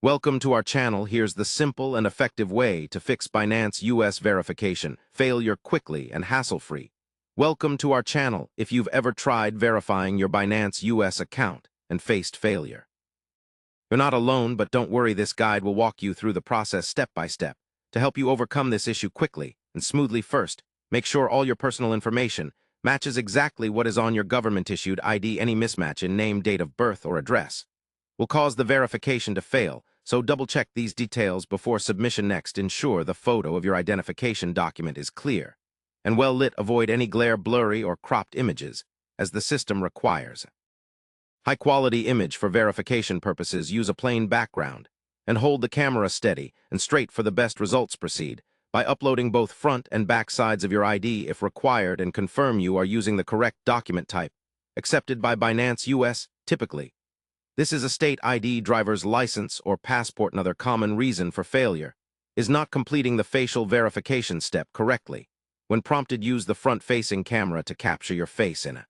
Welcome to our channel. Here's the simple and effective way to fix Binance US verification, failure quickly and hassle-free. Welcome to our channel if you've ever tried verifying your Binance US account and faced failure. You're not alone, but don't worry, this guide will walk you through the process step by step to help you overcome this issue quickly and smoothly. First, make sure all your personal information matches exactly what is on your government-issued ID. Any mismatch in name, date of birth, or address will cause the verification to fail, so double-check these details before submission. Next, ensure the photo of your identification document is clear and well-lit. Avoid any glare, blurry, or cropped images, as the system requires high-quality image for verification purposes. Use a plain background and hold the camera steady and straight for the best results. Proceed by uploading both front and back sides of your ID if required, and confirm you are using the correct document type accepted by Binance US. Typically, this is a state ID, driver's license, or passport. Another common reason for failure is not completing the facial verification step correctly. When prompted, use the front-facing camera to capture your face in a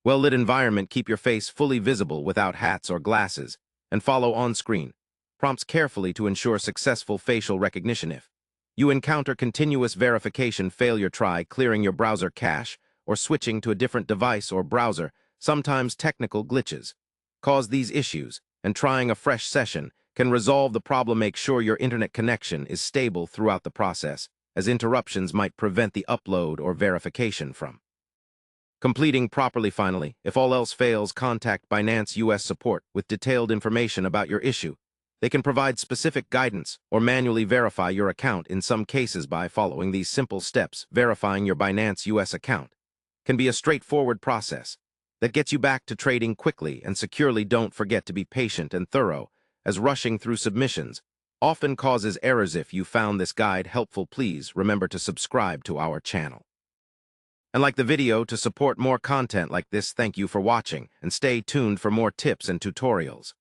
well-lit environment. Keep your face fully visible without hats or glasses, and follow on-screen prompts carefully to ensure successful facial recognition. If you encounter continuous verification failure, try clearing your browser cache or switching to a different device or browser. Sometimes technical glitches cause these issues, and trying a fresh session can resolve the problem. Make sure your internet connection is stable throughout the process, as interruptions might prevent the upload or verification from completing properly. Finally, if all else fails, contact Binance US support with detailed information about your issue. They can provide specific guidance or manually verify your account. In some cases, by following these simple steps, verifying your Binance US account can be a straightforward process that gets you back to trading quickly and securely. Don't forget to be patient and thorough, as rushing through submissions often causes errors. If you found this guide helpful, please remember to subscribe to our channel and like the video to support more content like this. Thank you for watching, and stay tuned for more tips and tutorials.